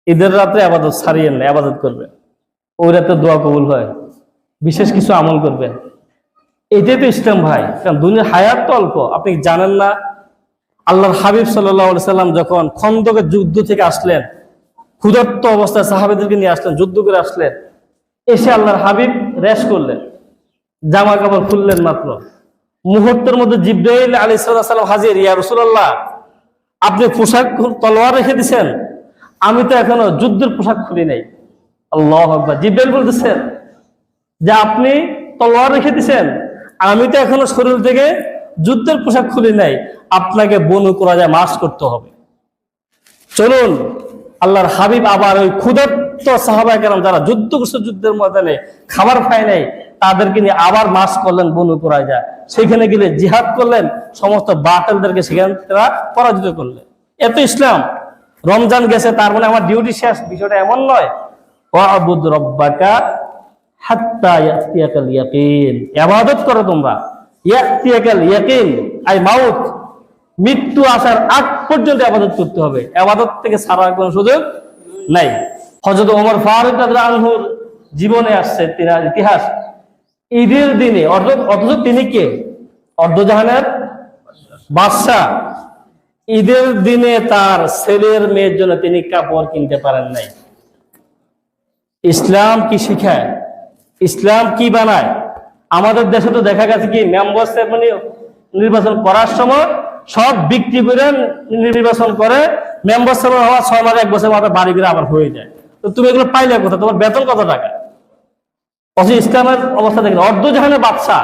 ঈদের রাত্রে আবাদত ছাড়িয়েন না, আবাদত করবেন, ওই রাতে দোয়া কবুল হয়, বিশেষ কিছু আমল করবেন। এটাই তো ইসলাম ভাই। কারণ দুনিয়ার হায়াত তো অল্প, আপনি জানেন না। আল্লাহর হাবিব সাল্লাল্লাহু আলাইহি সাল্লাম যখন খন্দকের যুদ্ধ থেকে আসলেন, ক্ষুধার্ত অবস্থায় সাহাবাদেরকে নিয়ে আসলেন, যুদ্ধ করে আসলেন, এসে আল্লাহর হাবিব রেশ করলেন, জামা কাপড় খুললেন মাত্র, মুহূর্তের মধ্যে জিবরাইল আলাইহিস সালাম হাজির। ইয়া রাসূলুল্লাহ, আপনি পোশাক তলোয়ার রেখে দিছেন, আমি তো এখনো যুদ্ধের পোশাক খুলি নাই। আল্লাহু আকবার। জিবরাইল বলতেছেন যে আপনি তলোয়ার রেখে দিছেন, আমি তো এখনো শরীর থেকে যুদ্ধের পোশাক খুলি নাই, আপনাকে বনু কুরাইজা মার্চ করতে হবে। চলুন, আল্লাহর হাবিব আবার ওই ক্ষুধার্ত সাহাবায়ে কেরাম যারা যুদ্ধ করছে, যুদ্ধের ময়দানে খাবার পায় নাই, তাদেরকে নিয়ে আবার মার্চ করলেন বনু কুরাইজা। সেখানে গেলে জিহাদ করলেন, সমস্ত বাতিলদেরকে সেখানে তারা পরাজিত করলেন। এত ইসলাম। রমজান গেছে তার মানে আমার ডিউটি শেষ, বিষয়টা এমন নয়। ওয়াবুদ রব্বাকা হাত্তা ইয়াতিয়াকাল ইয়াকিন, ইবাদত করো তোমরা, ইয়াতিয়াকাল ইয়াকিন আই মাউত, মৃত্যু আসার আগ পর্যন্ত ইবাদত করতে হবে, ইবাদত থেকে ছাড়ার কোনো সুযোগ নাই। হযরত ওমর ফারুক রাদিয়াল্লাহু আনহুর জীবনে আসছে তিনার ইতিহাস। ঈদের দিনে, অথচ তিনি কে? অর্ধজাহানের বাদশাহ। ঈদের দিনে তার ছেলের মেয়ের জন্য তিনি কাপড় কিনতে পারেন নাই। ইসলাম কি শিখায়, ইসলাম কি বানায়? আমাদের দেশে তো দেখা গেছে কি, মেম্বার মানে নির্বাচন করার সময় সব বিক্রি করে নির্বাচন করে, মেম্বার হওয়া 6 মাস 1 বছর মাথায় বাড়ি করে আবার হয়ে যায়। তো তুমি এগুলো পাইলে কোথা? তোমার বেতন কত টাকা? অথচ ইসলামের অবস্থা দেখেন, অর্ধজাহানের বাদশা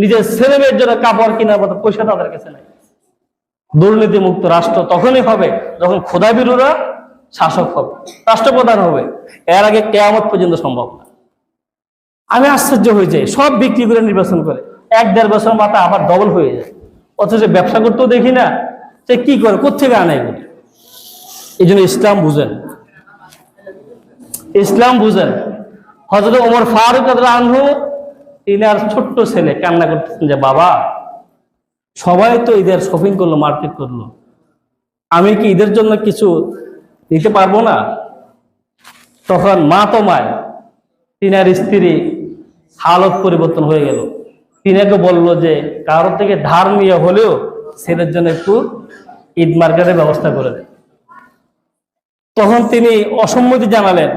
নিজের ছেলে মেয়ের জন্য কাপড় কেনার মতো পয়সা তাদের কাছে নাই। দুর্নীতি মুক্ত রাষ্ট্র তখনই হবে যখন খোদাবিরুরা শাসক হবে, রাষ্ট্রপ্রধান হবে। এর আগে কিয়ামত পর্যন্ত সম্ভব না। আমি আশ্চর্য হয়ে যাই, সব বিক্রি করে নির্বাচন করে 1-1.5 বছর মাথা আবার ডবল হয়ে যায়। অথচ ব্যবসা করতেও দেখি না, সে কি করে, কোথেকে আনে এগুলো? এই জন্য ইসলাম বুঝেন, ইসলাম বুঝেন। হযরত ওমর ফারুক রাদিয়াল্লাহু আনহু, তিনার ছোট্ট ছেলে কান্না করতেছেন যে বাবা, সবাই তো ঈদের শপিং করলো, মার্কেট করলো, আমি কি ঈদের জন্য কিছু দিতে পারবো না? তখন মা তো মায়, তিনার স্ত্রী হালত পরিবর্তন হয়ে গেল। তিনাকে বলল যে কারো থেকে ধার নিয়ে হলেও ছেলের জন্য একটু ঈদ মার্কেটের ব্যবস্থা করে দেন। তখন তিনি অসম্মতি জানালেন।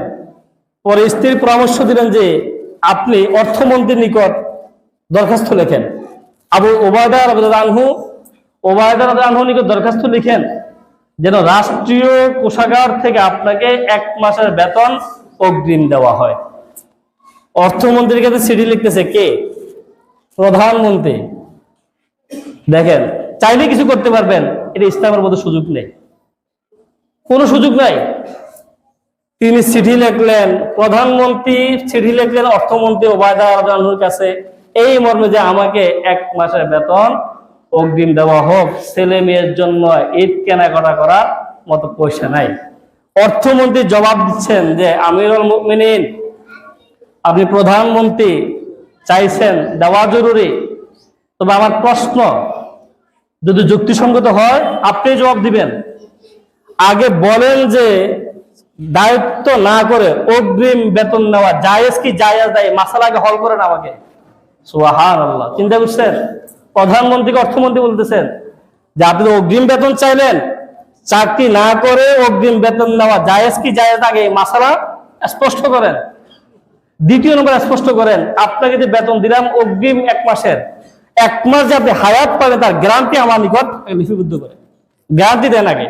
পরে স্ত্রীর পরামর্শ দিলেন যে আপনি অর্থমন্ত্রীর নিকট দরখাস্ত লেখেন। আবু ওবায়দা রাদিয়াল্লাহু আনহু নিকট দরখাস্ত লিখেন যেন রাষ্ট্রীয় কোষাগার থেকে আপনাকে 1 মাসের বেতন অগ্রিম দেওয়া হয়। অর্থমন্ত্রীর কাছে চিঠি লিখতেছে কে? প্রধানমন্ত্রী। দেখেন, চাইলে কিছু করতে পারবেন, এটা ইসলামের মধ্যে সুযোগ নেই, কোনো সুযোগ নাই। তিনি চিঠি লিখলেন, প্রধানমন্ত্রী চিঠি লিখলেন অর্থমন্ত্রী ওবায়দা রাদিয়াল্লাহু আনহুর কাছে, এই মর্মে যে আমাকে 1 মাসের বেতন অগ্রিম দেওয়া হোক, ছেলে মেয়ের জন্য ঈদ কেনাকাটা করার মতো পয়সা নাই। অর্থমন্ত্রী জবাব দিচ্ছেন যে আমিরুল মুমিনিন, আপনি প্রধানমন্ত্রী, চাইছেন, দেওয়া জরুরি, তবে আমার প্রশ্ন যদি যুক্তিসঙ্গত হয় আপনি জবাব দিবেন। আগে বলেন যে দায়িত্ব না করে অগ্রিম বেতন নেওয়া জায়েজ কি জায়েজ নাই, মাসালাকে হল করেন আমাকে। সুবহানাল্লাহ, চিন্তা করছেন? প্রধানমন্ত্রীকে অর্থমন্ত্রী বলতেছেন যে আপনি অগ্রিম বেতন চাইলেন, চাকরি না করে অগ্রিম বেতন নেওয়া জায়েজ কি জায়েজ, আগে মাসালা স্পষ্ট করেন। দ্বিতীয় নম্বর স্পষ্ট করেন, আপনাকে যে বেতন দিলাম অগ্রিম 1 মাসের, 1 মাস যে আপনি হায়াত পাবেন তার গ্যারান্টি আমার নিকট লিপিবদ্ধ করেন, গ্যারান্টি দেন আগে,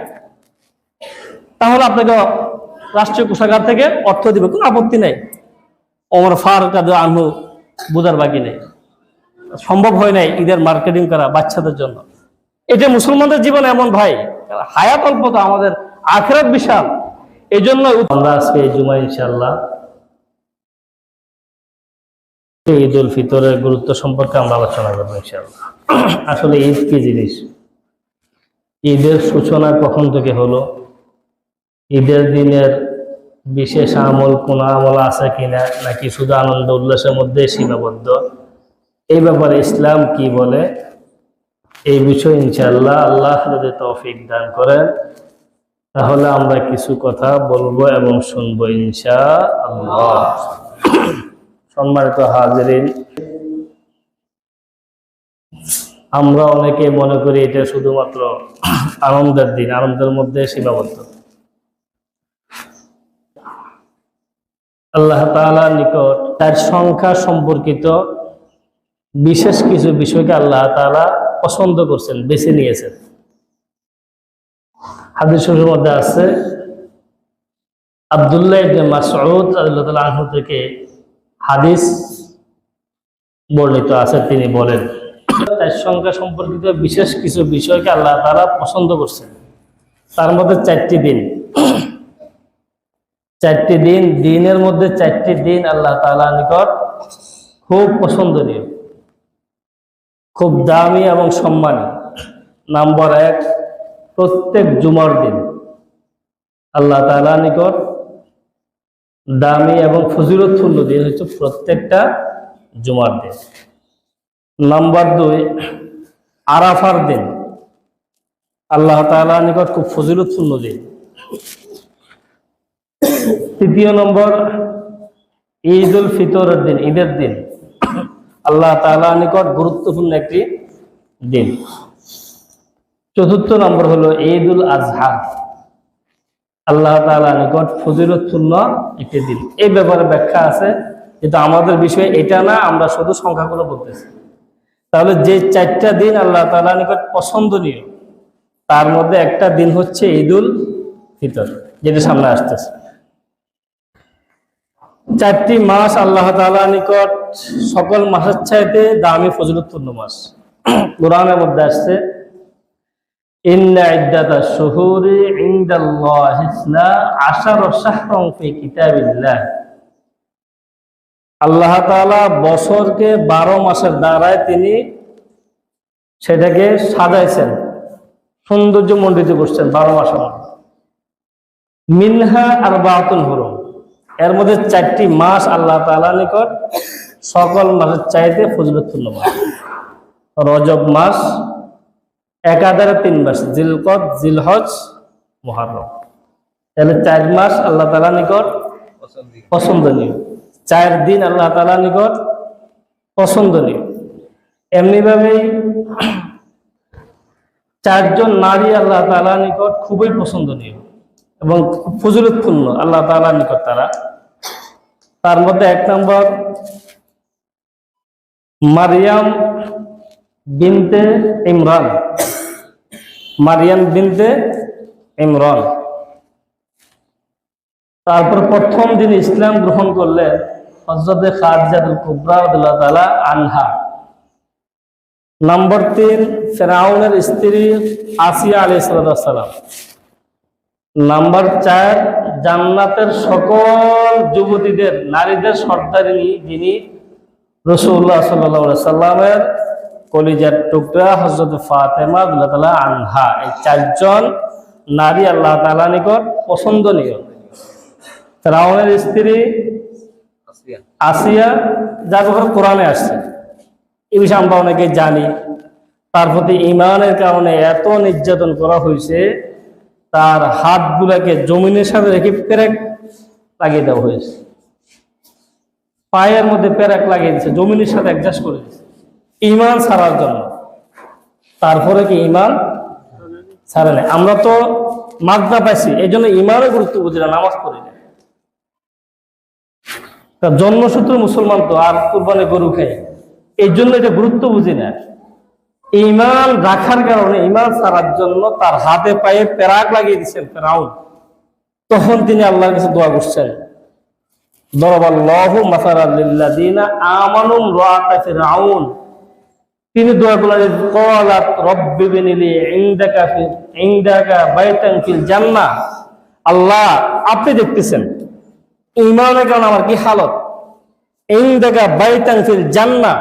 তাহলে আপনাকে রাষ্ট্রীয় কোষাগার থেকে অর্থ দিবে, কোনো আপত্তি নেই। ওমর ফারুক রাদিয়াল্লাহু আনহু বুঝার বাকি নেই, সম্ভব হয় নাই ঈদের মার্কেটিং করা বাচ্চাদের জন্য। এটা মুসলমানদের জীবন এমন ভাই, হায়াত অল্প তো, আমাদের আখিরাত বিশাল। এই জন্য আমরা আজকে এই জুমা ইনশাআল্লাহ ঈদ উল ফিতরের গুরুত্ব সম্পর্কে আমরা আলোচনা করবো ইনশাআল্লাহ। আসলে ঈদ কি জিনিস, ঈদের সূচনা কখন থেকে হলো, ঈদের দিনের বিশেষ আমল কোন আমল আছে কিনা, নাকি শুধু আনন্দ উল্লাসের মধ্যে সীমাবদ্ধ, এই ব্যাপারে ইসলাম কি বলে, এই বিষয়ে ইনশাআল্লাহ আল্লাহ যদি তৌফিক দান করেন তাহলে আমরা কিছু কথা বলবো এবং শুনবো ইনশাআল্লাহ। সম্মানিত হাজিরিন, আমরা অনেকে মনে করি এটা শুধুমাত্র আনন্দের দিন, আনন্দের মধ্যে সীমাবদ্ধ। আল্লাহ তাআলার নিকট তার সংখ্যা সম্পর্কিত বিশেষ কিছু বিষয়কে আল্লাহ তাআলা পছন্দ করছেন, বেছে নিয়েছেন। হাদিস শরীফের মধ্যে আছে, আব্দুল্লাহ ইবনে মাসউদ রাদিয়াল্লাহু তাআলা আনহু থেকে হাদিস বর্ণিত আছে, তিনি বলেন তার সংখ্যা সম্পর্কিত বিশেষ কিছু বিষয়কে আল্লাহ তাআলা পছন্দ করছেন। তার মধ্যে 4টি দিন, 4টি দিন, দিনের মধ্যে 4টি দিন আল্লাহ তাআলার নিকট খুব পছন্দনীয়, খুব দামি এবং সম্মানী। নাম্বার 1, প্রত্যেক জুমার দিন আল্লাহ তাআলার নিকট দামি এবং ফজিলতপূর্ণ দিন হচ্ছে প্রত্যেকটা জুমার দিন। নাম্বার 2, আরাফার দিন আল্লাহ তাআলার নিকট খুব ফজিলতপূর্ণ দিন। 3 নম্বর, ঈদুল ফিতরের দিন, ঈদের দিন আল্লাহ তাআলার নিকট গুরুত্বপূর্ণ একটি দিন। 4 নম্বর হলো ঈদুল আজহা, আল্লাহ তাআলার নিকট ফজিলতপূর্ণ একটি দিন। এই ব্যাপারে ব্যাখ্যা আছে, কিন্তু আমাদের বিষয় এটা না, আমরা শুধু সংখ্যাগুলো বলতেছি। তাহলে যে 4টা দিন আল্লাহ তাআলার নিকট পছন্দনীয়, তার মধ্যে একটা দিন হচ্ছে ঈদুল ফিতর, যেটা সামনে আসতেছে। 4টি মাস আল্লাহ তাআলার নিকট সকল মাসের চাইতে দামি ফজিলতপূর্ণ মাস। কোরআনের মধ্যে আসছে, ইন্না ইদ্দাতাশ শুহুরি ইনদাল্লাহি 12 শাহরান ফি কিতাবিল্লাহ। আল্লাহ তাআলা বছরকে 12 মাসের দ্বারায় তিনি সেটাকে সাজাইছেন, সৌন্দর্য মণ্ডিত করছেন 12 মাসের মধ্যে। মিনহা আরবাআতুন হুরুম, এর মধ্যে 4টি মাস আল্লাহ তাআলার নিকট সকল মাসের চাইতে ফজিলতপূর্ণ মাস। রজব মাস, একাধারে 3 মাস, জিলকদ, জিলহজ, মুহররম। তাহলে 4 মাস আল্লাহ তাআলার নিকট পছন্দনীয়, 4 দিন আল্লাহ তাআলার নিকট পছন্দনীয়। এমনি ভাবেই 4 জন নারী আল্লাহ তাআলার নিকট খুবই পছন্দনীয় এবং ফজিলতপূর্ণ আল্লাহ তাআলার নিকট তারা। তার মধ্যে 1 নম্বর, মারিয়াম বিনতে ইমরান, মারিয়াম বিনতে ইমরান। তারপর প্রথম দিন ইসলাম গ্রহণ করলেন হযরত খাদিজাতুল কুবরা রাদিয়াল্লাহু তাআলা আনহা। নাম্বার 3, ফিরআউনের স্ত্রী আসিয়া আলাইহিস সালাম। নাম্বার 4, জান্নাতের সকল যুবতীদের, নারীদের সর্দারিনী যিনি রাসূলুল্লাহ সাল্লাল্লাহু আলাইহি সাল্লামের কলিজার টুকরা হযরত ফাতেমা রাদিয়াল্লাহু তাআলা আনহা। এই 4 জন নারী আল্লাহ তাআলার নিকট পছন্দনীয়। ফিরআউনের স্ত্রী আসিয়া, যার ব্যাপারে কোরআনে আসছে, এই বিষয়ে আমরা অনেকে জানি। তার প্রতি ঈমানের কারণে এত নির্যাতন করা হয়েছে, তার হাতগুলোকে জমিনের সাথে রেখে পেরেক লাগিয়ে দেওয়া হয়েছে, পায়ের মধ্যে পেরেক লাগিয়ে দিয়েছে, জমিনের সাথে অ্যাডজাস্ট করে দিয়েছে ঈমান ছাড়ার জন্য। তারপরে কি ঈমান ছাড়ে নাই? আমরা তো মাদ্দা পাইছি, এই জন্য ঈমানের গুরুত্ব বুঝি না, নামাজ পড়ি না। তার জন্মসূত্র মুসলমান তো, আর কুরবানি গরু খাই, এই জন্য এটা গুরুত্ব বুঝি না। ঈমান রাখার কারণে, ঈমান ছাড়ার জন্য তার হাতে পায়ে পেরাক লাগিয়ে দিচ্ছেন ফিরআউন। তখন তিনি আল্লাহর কাছে দোয়া করছেন, দরাবাল্লাহু মাসালাল লিল্লাযিনা আমানু ইমরাআতা ফিরআউন। তিনি দোয়া করলেন, ক্বালাত রাব্বি বিনিলি ইনদাকা বাইতান ফিল জান্নাহ। আল্লাহ, আপনি দেখতেছেন ঈমানের কারণে আমার কি হালত। ইনদাকা বাইতান ফিল জান্নাহ,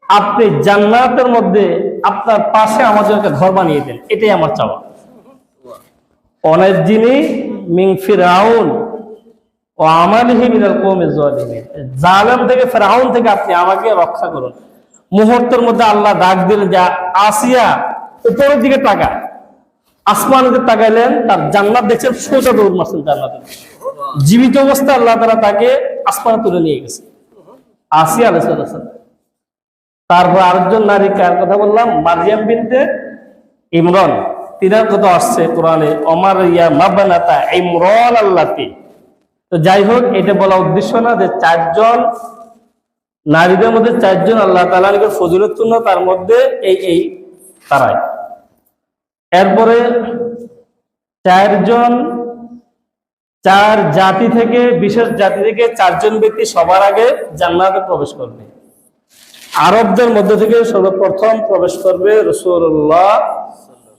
আপনি জান্নাতের মধ্যে আপনার পাশে আমাদেরকে ঘর বানিয়ে দেন, এটাই আমার চাওয়া। অনাজ্জিনি মিন ফিরআউন ওয়া আমালিহি মিনাল কওমিজ জালিমিন। জালেম থেকে, ফিরআউন থেকে আপনি আমাকে রক্ষা করুন। মুহূর্তের মধ্যে আল্লাহ ডাক দিলেন যে আসিয়া উপরের দিকে তাকা, আসমানকে তাকাইলেন, তার জান্নাত দেখছেন, সোজা দৌড় মারছেন জান্নাতে। জীবিত অবস্থায় আল্লাহ তাআলা তাকে আসমানে তুলে নিয়ে গেছে, আসিয়া আলাইহিস সালাম। তারপর আরেকজন নারী, কার কথা বললাম, মারিয়াম বিনতে ইমরান, তিনার কথা আসছে কোরআনে, ওমর ইয়া মাবনাতা ইমরান আল্লাতি। তো যাই হোক, এটা বলা উদ্দেশ্য না যে চারজন নারীদের মধ্যে চারজন আল্লাহ তাআলার নিকট ফজিলতপূর্ণ, তার মধ্যে এই তারাই। এরপরে চার জাতি থেকে, বিশেষ জাতি থেকে চারজন ব্যক্তি সবার আগে জান্নাতে প্রবেশ করবে। আরবদের মধ্যে থেকে সর্বপ্রথম প্রবেশ করবে রাসূলুল্লাহ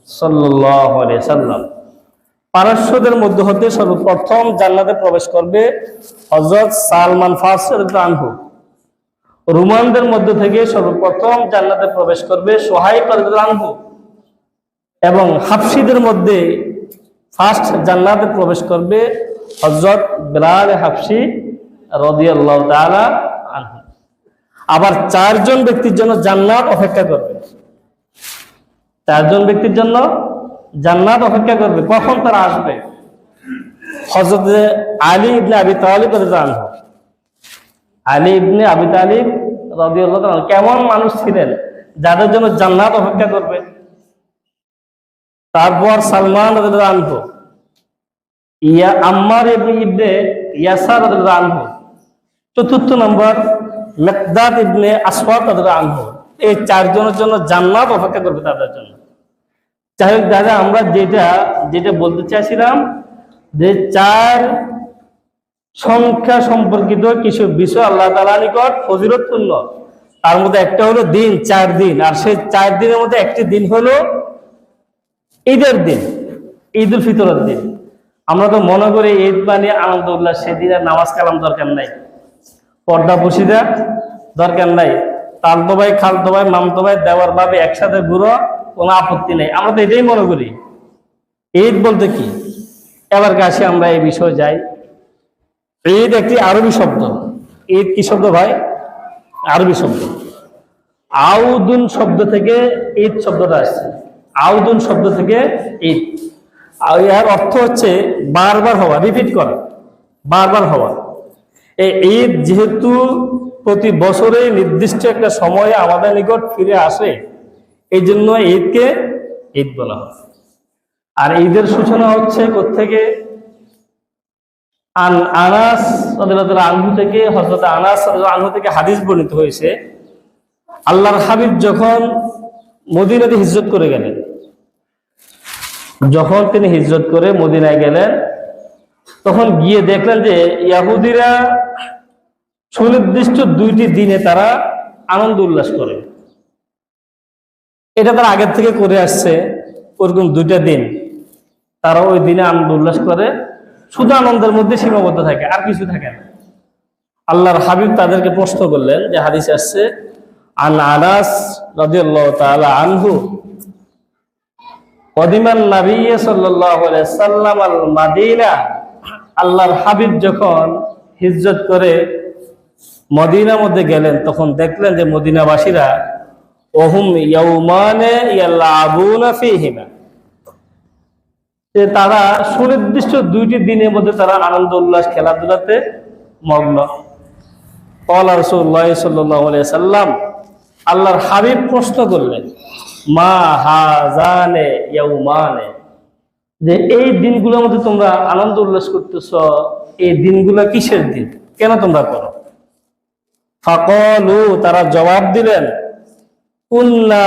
সাল্লাল্লাহু আলাইহি সাল্লাম। পারস্যদের মধ্য হতে সর্বপ্রথম জান্নাতে প্রবেশ করবে হযরত সালমান ফারসি রাদিয়াল্লাহু আনহু। রোমানদের মধ্য থেকে সর্বপ্রথম জান্নাতে প্রবেশ করবে সুহাইব রাদিয়াল্লাহু আনহু। এবং হাবশীদের মধ্যে ফার্স্ট জান্নাতে প্রবেশ করবে হযরত বিলাল হাবশী রাদিয়াল্লাহু তাআলা আনহু। আবার চারজন ব্যক্তির জন্য জান্নাত অপেক্ষা করবে, চারজন ব্যক্তির জন্য জান্নাত অপেক্ষা করবে। কখন তারা আসবে? হযরত আলী ইবনে আবি তালিব রাদিয়াল্লাহু আনহু। আলী ইবনে আবি তালিব রাদিয়াল্লাহু তাআলা কেমন মানুষ ছিলেন যাদের জন্য জান্নাত অপেক্ষা করবে? তারপর সালমান রাদিয়াল্লাহু আনহু, আম্মার ইবনে ইয়াসার রাদিয়াল্লাহু আনহু। চতুর্থ নম্বর মিকদাদ ইবনে আসওয়াদ রাদিয়াল্লাহু আনহু। এই চারজনের জন্য জান্নাত অপেক্ষা করবে তাদের জন্য। যাই হোক দাদা, আমরা যেটা বলতে চাইছিলাম যে চার সংখ্যা সম্পর্কিত কিছু বিষয় আল্লাহ তাআলার নিকট ফজিলতপূর্ণ, তার মধ্যে একটা হলো দিন, 4 দিন। আর সেই 4 দিনের মধ্যে একটি দিন হলো ঈদের দিন, ঈদ উল ফিতরের দিন। আমরা তো মনে করি ঈদ মানে আনন্দ উল্লাস, সেদিন আর নামাজ কালাম দরকার নাই, পর্দা পুশিদা দরকার নাই, তালতো ভাই খালতো ভাই মামতো ভাই দেওয়ার ভাবে একসাথে ঘুরো, কোনো আপত্তি নেই। আমরা তো এটাই মনে করি। ঈদ বলতে কি? এবার কাছে আমরা এই বিষয়ে যাই। ঈদ একটি আরবি শব্দ। ঈদ কি শব্দ ভাই? আরবি শব্দ। আউদুন শব্দ থেকে ঈদ শব্দটা আসছে। আউদুন শব্দ থেকে ঈদ, আর এর অর্থ হচ্ছে বারবার হওয়া, রিপিট করা, বারবার হওয়া। এই ঈদ যেহেতু প্রতি বছরে নির্দিষ্ট একটা সময়ে আমাদের নিকট ফিরে আসে, এই জন্য ঈদকে ঈদ বলা হয়। আর ঈদের সূচনা হচ্ছে কোত্থেকে? আনাস রাদিয়াল্লাহু আনহু থেকে, হযরত আনাস রাদিয়াল্লাহু আনহু থেকে হাদিস বর্ণিত হয়েছে, আল্লাহর হাবিব যখন মদিনাতে হিজরত করে গেলেন, যখন তিনি হিজরত করে মদিনায় গেলেন, তখন গিয়ে দেখলেন যে ইহুদিরা সুনির্দিষ্ট 2টি দিনে তারা আনন্দ উল্লাস করে। এটা তারা আগের থেকে করে আসছে, ওরকম 2টা দিন তারা ওই দিনে আনন্দ উল্লাস করে, শুধু আনন্দের মধ্যে সীমাবদ্ধ থাকে, আর কিছু থাকে না। আল্লাহর হাবিব তাদেরকে প্রশ্ন করলেন, যে হাদিসে আসছে, আন আনাস রাদিয়াল্লাহু তাআলা আনহু কদিমান নবী সাল্লাল্লাহু আলাইহি সাল্লাম আল মাদিনা। আল্লাহর হাবিব যখন হিজরত করে মদিনার মধ্যে গেলেন, তখন দেখলেন যে মদিনাবাসীরা ওহুম ইয়াউমানে ইয়ালাবুনা ফীহিমা, যে তারা সুনির্দিষ্ট 2টি দিনের মধ্যে তারা আনন্দ উল্লাস খেলাধুলাতে মগ্ন। ক্বালা রাসূলুল্লাহ সাল্লাল্লাহু আলাইহি সাল্লাম, আল্লাহর হাবিব প্রশ্ন করলেন, মা হাজানে ইয়াউমানে, যে এই দিনগুলোর মধ্যে তোমরা আনন্দ উল্লাস করতেছ, এই দিনগুলো কিসের দিন, কেন তোমরা করো? ফাকালু, তারা জবাব দিলেন, কুন্না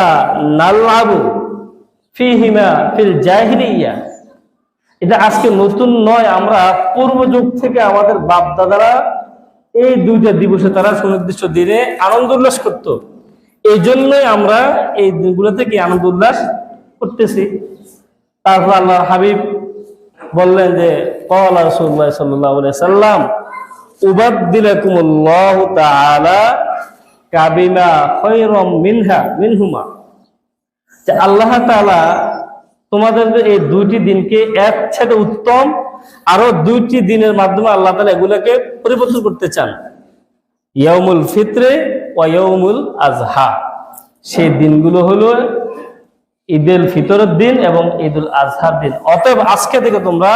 নালআবু ফীহিমা ফিল জাহিলিয়া। এটা আজকে নতুন নয়, আমরা পূর্ব যুগ থেকে আমাদের বাপ দাদারা এই 2টা দিবসে তারা সুনির্দিষ্ট দিনে আনন্দ উল্লাস করত, এই জন্যই আমরা এই দিনগুলোতে কি আনন্দ উল্লাস করতেছি। তারপর আল্লাহর হাবিব বললেন যে ক্বালা রাসূলুল্লাহ সাল্লাল্লাহু আলাইহি সাল্লাম, উবাদদিলাকুমুল্লাহু তাআলা কাবিমা খায়রাম মিনহুমা, যে আল্লাহ তাআলা তোমাদের এই 2টি দিনকে একসাথে উত্তম আরো 2টি দিনের মাধ্যমে আল্লাহ তাআলা এগুলোকে পরিবর্তন করতে চান। ইয়াউমুল ফিত্রে ওয়া ইয়াউমুল আযহা, সেই দিনগুলো হলো ঈদুল ফিতরের দিন এবং ঈদুল আজহার দিন। অতএব আজকে থেকে তোমরা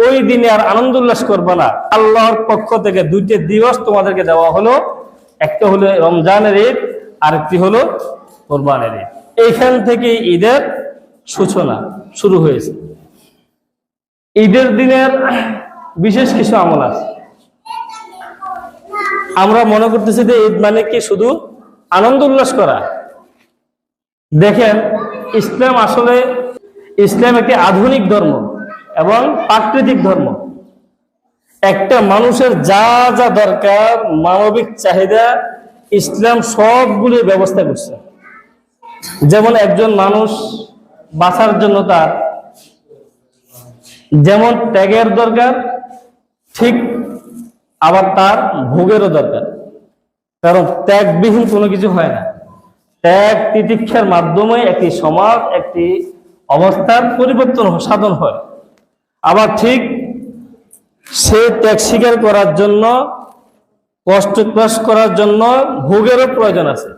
ওই দিনে আর আনন্দ উল্লাস করবে না। আল্লাহর পক্ষ থেকে দুইটা দিবস তোমাদেরকে দেওয়া হলো, একটা হলো রমজানের ঈদ, আরেকটি হলো কোরবানের ঈদ। এইখান থেকে ঈদের সূচনা শুরু হয়েছে। ঈদের দিনের বিশেষ কিছু আমল আছে। আমরা মনে করতেছি যে ঈদ মানে কি শুধু আনন্দ উল্লাস করা। দেখেন, ইসলাম আসলে একটি আধুনিক ধর্ম এবং প্রাকৃতিক ধর্ম। একটা মানুষের যা যা দরকার, মানবিক চাহিদা, ইসলাম সবগুলি ব্যবস্থা করছে। যেমন একজন মানুষ বাঁচার জন্য তার যেমন ত্যাগের দরকার, ঠিক আবার তার ভোগেরও দরকার। কারণ ত্যাগবিহীন কোনো কিছু হয় না। ত্যাগ তিতিক্ষার মাধ্যমে একটি সমাজ, একটি অবস্থার পরিবর্তন সাধন হয়। আবার ঠিক সে ত্যাগ স্বীকার করার জন্য, কষ্ট ক্লাস করার জন্য ভোগেরও প্রয়োজন আছে।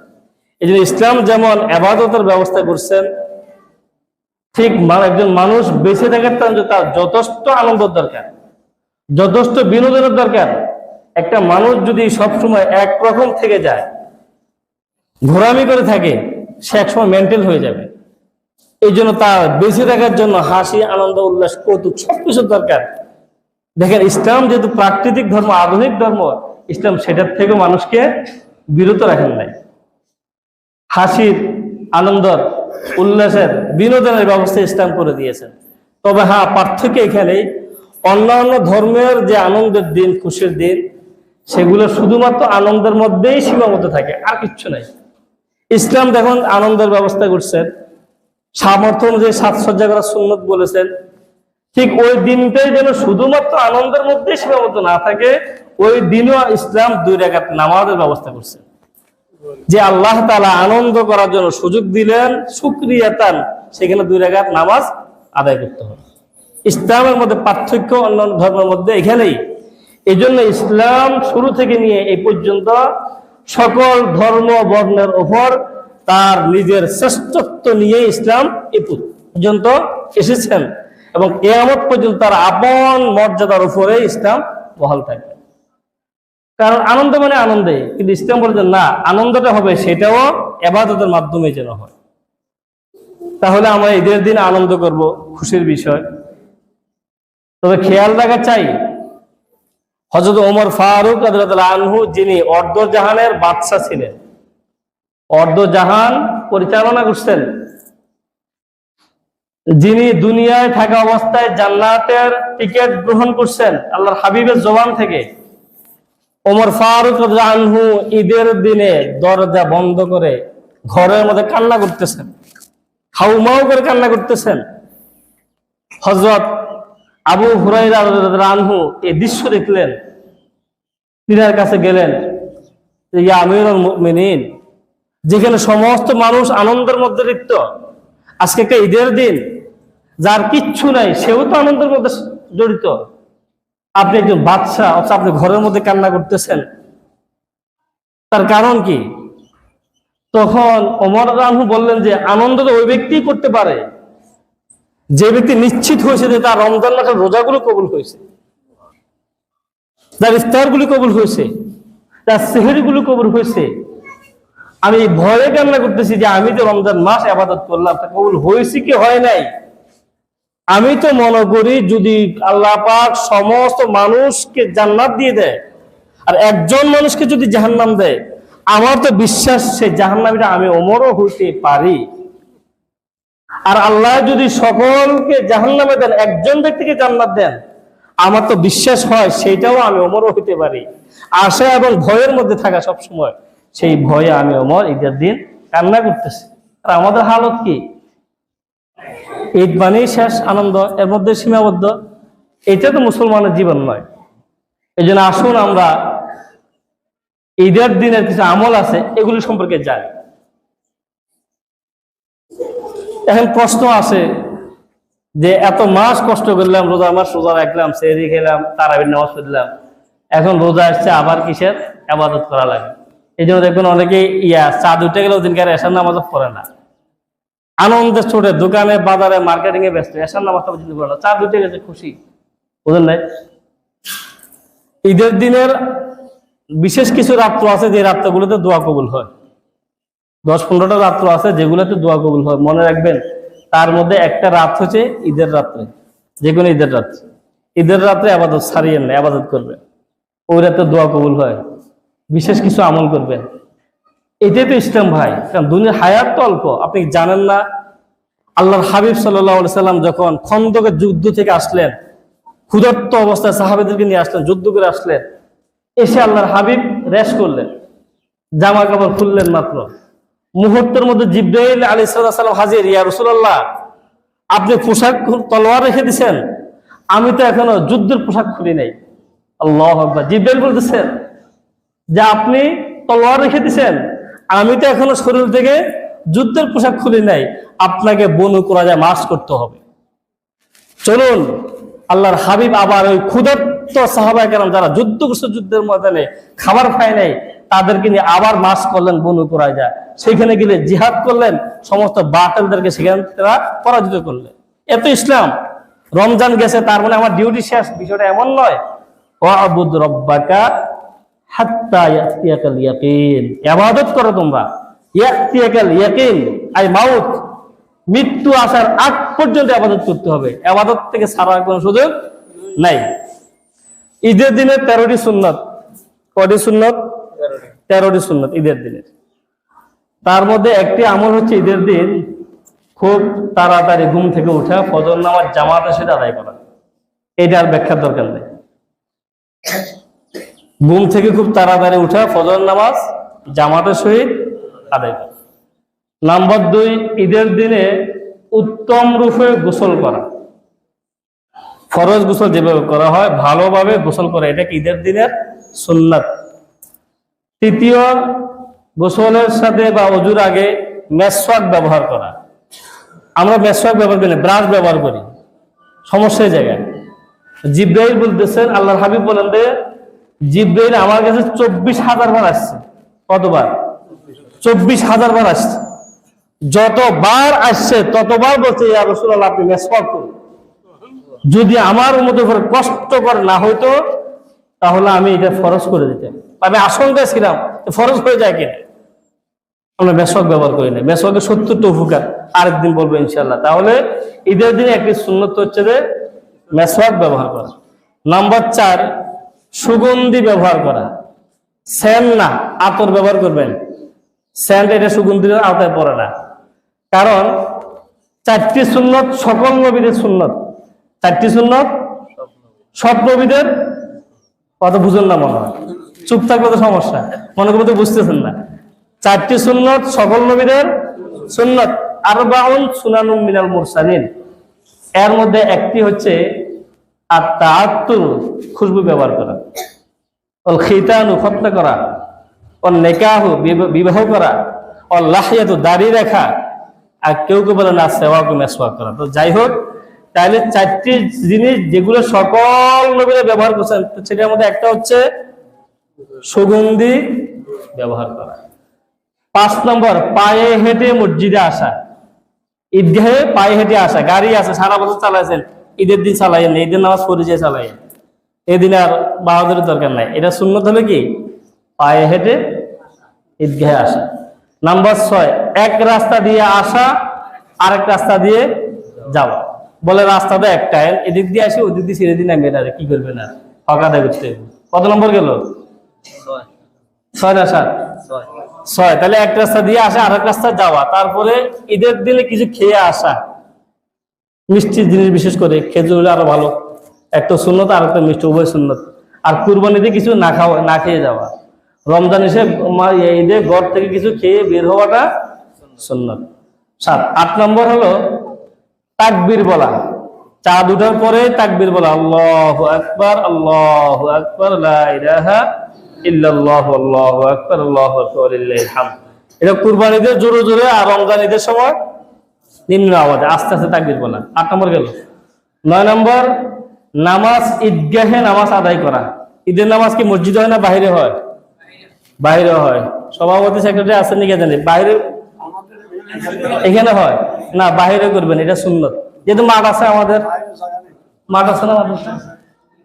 এই জন্য ইসলাম যেমন ইবাদতের ব্যবস্থা করছেন, ঠিক একজন মানুষ বেঁচে থাকার জন্য তার যথেষ্ট আনন্দের দরকার, যথেষ্ট বিনোদনের দরকার। একটা মানুষ যদি সবসময় একরকম থেকে যায়, ঘোরামি করে থাকে, সে একসময় মেন্টাল হয়ে যাবে। এই জন্য তার বেঁচে থাকার জন্য হাসি, আনন্দ, উল্লাস, কৌতুক সবকিছুর দরকার। দেখেন, ইসলাম যেহেতু প্রাকৃতিক ধর্ম, আধুনিক ধর্ম, ইসলাম সেটার থেকে মানুষকে বিরত রাখেন নাই। হাসির, আনন্দর, উল্লাসের, বিনোদনের ব্যবস্থা ইসলাম করে দিয়েছেন। তবে হ্যাঁ, পার্থক্য এখানেই, অন্যান্য ধর্মের যে আনন্দের দিন, খুশির দিন, সেগুলো শুধুমাত্র আনন্দের মধ্যেই সীমাবদ্ধ থাকে, আর কিচ্ছু নাই। ইসলাম দেখুন আনন্দের ব্যবস্থা করছেন, সামর্থ্য অনুযায়ী সাজসজ্জা করার সুন্নত বলেছেন। ঠিক ওই দিনটাই যেন শুধুমাত্র আনন্দের মধ্যেই সীমাবদ্ধ না থাকে, ওই দিনও ইসলাম 2 রাকাত নামাজের ব্যবস্থা করছে। যে আল্লাহ তাআলা আনন্দ করার জন্য সুযোগ দিলেন, শুকরিয়াতান, সেখানে 2 রাকাত নামাজ আদায় করতে হবে। ইসলামের মধ্যে পার্থক্য অন্যান্য ধর্মের মধ্যে এখানেই। এই জন্য ইসলাম শুরু থেকে নিয়ে এই পর্যন্ত সকল ধর্ম বর্ণের উপর তার নিজের শ্রেষ্ঠত্ব নিয়ে ইসলাম এ পর্যন্ত এসেছেন, এবং কিয়ামত পর্যন্ত তার আপন মর্যাদার উপরে ইসলাম বহাল থাকবে। কারণ আনন্দ মানে আনন্দে, কিন্তু ইসলাম বলেছেন না, আনন্দটা হবে সেটাও ইবাদতের মাধ্যমে যেন হয়। তাহলে আমরা ঈদের দিন আনন্দ করব, খুশির বিষয়। তবে খেয়াল রাখা চাই, হযরত ওমর ফারুক রাদিয়াল্লাহু আনহু, যিনি অর্ধজাহানের বাদশা ছিলেন, অর্ধজাহান পরিচালনা করছেন, যিনি দুনিয়ায় থাকা অবস্থায় জান্নাতের টিকিট গ্রহণ করছেন আল্লাহর হাবিবের জবান থেকে, ওমর ফারুক রাদিয়াল্লাহু আনহু ঈদের দিনে দরজা বন্ধ করে ঘরের মধ্যে কান্না করতেছেন, হাউমাউ করে কান্না করতেছেন। হযরত আবু হুরায়রা রাদিয়াল্লাহু আনহু এই দৃশ্য দেখলেন, তিনার কাছে গেলেন, ইয়া আমিরুল মুমিনিন, যেখানে সমস্ত মানুষ আনন্দের মধ্যে লিপ্ত, আজকে একটা ঈদের দিন, যার কিচ্ছু নাই সেও তো আনন্দের মধ্যে জড়িত, আপনি একজন বাদশা, অথচ আপনি ঘরের মধ্যে কান্না করতেছেন, তার কারণ কি? তখন ওমর রাদিয়াল্লাহু আনহু বললেন যে আনন্দ তো ওই ব্যক্তি করতে পারে যে ব্যক্তি নিশ্চিত হয়েছে যে তার রমজান মাসের রোজাগুলো কবুল হয়েছে, তার ইফতারগুলো কবুল হয়েছে, তার সেহরিগুলো কবুল হয়েছে। আমি ভয়ে কান্না করতেছি যে আমি তো রমজান মাস ইবাদত করলাম, তা কবুল হয়েছে কি হয় নাই। আমি তো মনে করি যদি আল্লাহ পাক সমস্ত মানুষকে জান্নাত দিয়ে দেয় আর একজন মানুষকে যদি জাহান্নাম দেয়, আমার তো বিশ্বাস সে জাহান্নামীটা আমি ওমরও হইতে পারি। আর আল্লাহ যদি সকলকে জাহান্নামে দেন, একজন ব্যক্তিকে জান্নাত দেন, আমার তো বিশ্বাস হয় সেটাও আমি ওমরও হইতে পারি। আশা এবং ভয়ের মধ্যে থাকা সব সময়, সেই ভয়ে আমি ওমর ঈদের দিন কান্না করতেছি। আর আমাদের হালত কি? ঈদ মানেই শেষ আনন্দ, এর মধ্যে সীমাবদ্ধ। এটা তো মুসলমানের জীবন নয়। এই জন্য আসুন আমরা ঈদের দিনের কিছু আমল আছে, এগুলি সম্পর্কে জানি। এখন প্রশ্ন আছে যে এত মাস কষ্ট করলাম, রোজা মাস রোজা রাখলাম, সেহরি খেলাম, তারাবির নামাজ পড়লাম, এখন রোজা আসছে, আবার কিসের ইবাদত করা লাগে? এই জন্য দেখবেন অনেকে চাঁদ উঠে গেলে ওদিনকার এশার নামাজও পড়ে না। আনন্দের ছোটে দোকানে বাজারে মার্কেটিং এ ব্যস্ত, এসার নামাজটা পর্যন্ত পড়ে না, চা দুইটা গেছে খুশি, বুঝলেন নাই? ঈদের দিনের বিশেষ কিছু রাত্র আছে যে রাত্রগুলোতে দোয়া কবুল হয়, 10-15টা রাত্র আছে যেগুলোতে দোয়া কবুল হয়। মনে রাখবেন, তার মধ্যে একটা রাত হচ্ছে ঈদের রাত্রে, যে কোনো ঈদের রাত্রে। ঈদের রাত্রে আবাদত ছাড়িয়েন না, আবাদত করবেন, ওই রাতে দোয়া কবুল হয়, বিশেষ কিছু আমল করবেন। এটাই তো ইসলাম ভাই। কারণ দুনিয়ার হায়াত তো অল্প, আপনি জানেন না? আল্লাহর হাবিব সাল্লাল্লাহু আলাইহি সাল্লাম যখন খন্দকের যুদ্ধ থেকে আসলেন, ক্ষুধার্ত অবস্থায় সাহাবেদেরকে নিয়ে আসলেন, যুদ্ধ করে আসলেন, এসে আল্লাহর হাবিব রেস্ট করলেন, জামা কাপড় খুললেন মাত্র, মুহূর্তের মধ্যে জিবরাইল আলাইহিস সালাম হাজির। ইয়া রাসূলুল্লাহ, আপনি পোশাক তলোয়ার রেখে দিছেন, আমি তো এখনো যুদ্ধের পোশাক খুলি নাই। আল্লাহু আকবার। জিবরাইল বলতেছেন যে আপনি তলোয়ার রেখে দিছেন, আমি তো এখনো শরীর থেকে যুদ্ধের পোশাক খুলি নাই, আপনাকে বনু কুরাইজা মার্চ করতে হবে। চলুন, আল্লাহর হাবিব আবার ওই ক্ষুধার্ত সাহাবায়ে কেরাম যারা যুদ্ধ করছে, যুদ্ধের ময়দানে খাবার খায় নাই, তাদেরকে নিয়ে আবার মার্চ করলেন বনু কুরাইজা। সেখানে গেলে জিহাদ করলেন, সমস্ত বাতিলদেরকে সেখানে তারা পরাজিত করলেন। এত ইসলাম। রমজান গেছে তার মানে আমার ডিউটি শেষ, বিষয়টা এমন নয়। ওয়াবুদ রব্বাকা হাত্তা ইয়াতিয়াকাল ইয়াকিন, ইবাদত করো তোমরা, ইয়াতিয়াকাল ইয়াকিন আই মাউত, মৃত্যু আসার আগ পর্যন্ত ইবাদত করতে হবে, ইবাদত থেকে ছাড়ার কোনো সুযোগ নাই। ঈদের দিনে 13টি সুন্নাত। কয়টি সুন্নাত? 13টি সুন্নাত ঈদের দিনের। তার মধ্যে একটি আমল হচ্ছে ঈদের দিন খুব তাড়াতাড়ি ঘুম থেকে উঠা, ফজর নামাজ জামাতের সাথে আদায় করা। এটা আর ব্যাখ্যার দরকার নেই। ঘুম থেকে খুব তাড়াতাড়ি উঠা, ফজর নামাজ জামাতের সহিত আদায় করা। নাম্বার 2, ঈদের দিনে উত্তম রূপে গোসল করা। ফরজ গোসল যেভাবে করা হয় ভালোভাবে গোসল করা, এটা কি ঈদের দিনের সুন্নাত। 3, গোসলের সাথে বা ওযুর আগে মেসওয়াক ব্যবহার করা। আমরা মেসওয়াক ব্যবহার করি না, ব্রাশ ব্যবহার করি, সমস্যা এই জায়গায়। জিবরাইল বলতেছেন, আল্লাহর হাবিব বলেন যে জিবরাইল আমার কাছে 24,000 বার আসছে। কতবার? 24,000 বার আসছে। যতবার আসছে ততবার বলছে, ইয়া রাসূলুল্লাহ, আপনি মেসওয়াক করুন। যদি আমার উম্মতের উপর কষ্টকর না হইতো তাহলে আমি এটা ফরজ করে দিতাম। আমি আশঙ্কায় ছিলাম ফরজ হয়ে যায় কিনা। আমরা মেসওয়াক ব্যবহার করি না। মেসওয়াকের 70টা উপকার আরেকদিন বলবো ইনশাআল্লাহ। তাহলে ঈদের দিনে একটি সুন্নত হচ্ছে যে মেসওয়াক ব্যবহার করা। নাম্বার 4, সুগন্ধি ব্যবহার করা। সেন্ট না, আতর ব্যবহার করবেন। সেন্ট এটা সুগন্ধির আওতায় পড়ে না। কারণ 4টি সুন্নত সকল নবীদের সুন্নত। 4টি সুন্নত সব নবীদের। কত বুঝুন না মনে হয়, চুপ থাকলে তো সমস্যা, মনে করতে বুঝতেছেন না। 4টি সুন্নত সকল নবীদের সুন্নত। আরবাউন সুনানুম মিনাল মুরসালিন, এর মধ্যে একটি হচ্ছে আত-তাআত্তুর, খুশবু ব্যবহার করা। ওয়াল খিতানু, খতনা করা। ওয়াল নিকাহু, বিবাহ করা। ওয়াল লাহিয়াতু, দাড়ি রাখা। আর কেউ কেউ বলে না সেওয়াকু, মেসওয়াক করা। তো যাই হোক, তাহলে 4টি জিনিস যেগুলো সকল নবীরা ব্যবহার করছেন, সেটার মধ্যে একটা হচ্ছে সুগন্ধি ব্যবহার করা। 5 নম্বর, পায়ে হেঁটে মসজিদে আসা। ঈদগাহে পায়ে হেঁটে আসা। গাড়ি আছে, সারা বছর চালাইছেন, ঈদের দিন চালাইয়েন, ঈদের নামাজ পড়ে যেয়ে চালাইয়েন, এদিন আর বাহাদুরের দরকার নাই। এটা সুন্নত হলে কি পায়ে হেঁটে ঈদগাহে আসা। নাম্বার 6, এক রাস্তা দিয়ে আসা, আরেক রাস্তা দিয়ে যাওয়া। বলে রাস্তা তো একটা, এদিক দিয়ে আসি, ওদিক দিয়ে ছেড়ে দিন, আমি এটা কি করবে না, ফাঁকা দেয় করতে। কত নম্বর গেল? 6 না 7? 6। তাহলে এক রাস্তা দিয়ে আসা, আরেক রাস্তা যাওয়া। তারপরে ঈদের দিনে কিছু খেয়ে আসা, মিষ্টি জিনিস, বিশেষ করে খেজুর হলে আরো ভালো। একটা সুন্নত আর একটা মিষ্টি, উভয় সুন্নত। আর কুরবানিতে কিছু না খেয়ে যাওয়া। রমজান এসে ঈদে ঘর থেকে কিছু খেয়ে বের হওয়াটা সুন্নত। 7। 8 নম্বর হলো তাকবীর বলা। চাঁদ উঠার পরে তাকবীর বলা, আল্লাহু আকবার, আল্লাহু আকবার, লা ইলাহা ইল্লাল্লাহু, আল্লাহু আকবার, আল্লাহু আকবার, লিল্লাহিল হামদ। এটা কুরবানিতে জোরে জোরে, আর রমজান ঈদের সময় নিম্ন আওয়াজে আস্তে আস্তে তাকবীর বলা। 8 নম্বর গেল। 9 নম্বর, নামাজ ঈদগাহে নামাজ আদায় করা। ঈদের নামাজ কি মসজিদে হয় না বাইরে হয়? বাইরে হয়। সভাপতি সেক্রেটারি আছেন নাকি জানি? বাইরে এখানে হয় না, বাহিরে করবেন, এটা সুন্নত। যেহেতু মাঠ আছে আমাদের, মাঠ আছে না,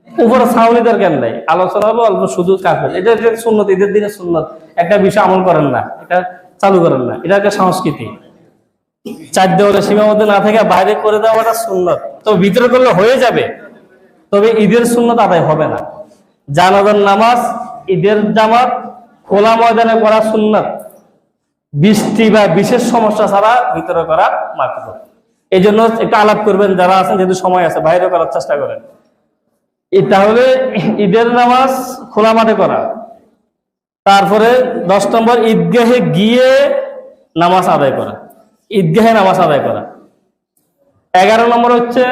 উপরে ছাউনি দরকার নাই, আলোচনা হলো অল্প শুধু কাপড়, এটা সুন্নত, ঈদের দিনে সুন্নত। একটা বিষয় আমল করেন না, এটা চালু করেন না, এটা একটা সংস্কৃতি। 4 দেওয়ালে সীমাবদ্ধ না থেকে বাইরে করে দেওয়াটা সুন্নত। তো ভিতরে করলে হয়ে যাবে, তবে ঈদের সুন্নত আদায় হবে না। জানাজার নামাজ, ঈদের জামাত খোলা ময়দানে করা সুন্নত, বৃষ্টি বা বিশেষ সমস্যা ছাড়া ভিতরে করা মাকরুহ। এই জন্য একটু আলাপ করবেন যারা আছেন, যেহেতু সময় আছে, বাইরে করার চেষ্টা করেন। তাহলে ঈদের নামাজ খোলা মাঠে করা। তারপরে 10 নম্বর, ঈদগাহে গিয়ে নামাজ আদায় করা, ঈদগাহে নামাজ আদায় করা। 11 নম্বর হচ্ছে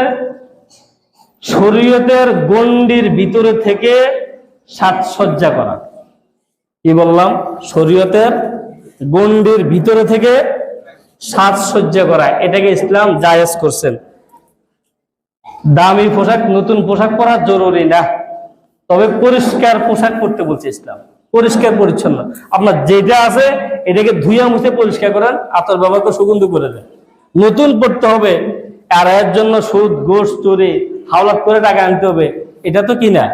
শরীয়তের গণ্ডির ভিতরে থেকে সাজসজ্জা করা। কি বললাম? শরীয়তের গণ্ডির ভিতরে থেকে সাজসজ্জা করা, এটাকে ইসলাম জায়েজ করছেন। দামি পোশাক, নতুন পোশাক পরা জরুরি না, তবে পরিষ্কার পোশাক পরতে বলছে ইসলাম, পরিষ্কার পরিচ্ছন্ন। আপনার যেটা আছে এটাকে ধুইয়া মুছে পরিষ্কার করেন, আতর ব্যবহার করে সুগন্ধ করে দেন। নতুন পড়তে হবে, আর এর জন্য সুদ, ঘুষ, চুরি, হাওলাত করে টাকা আনতে হবে, এটা তো কি না,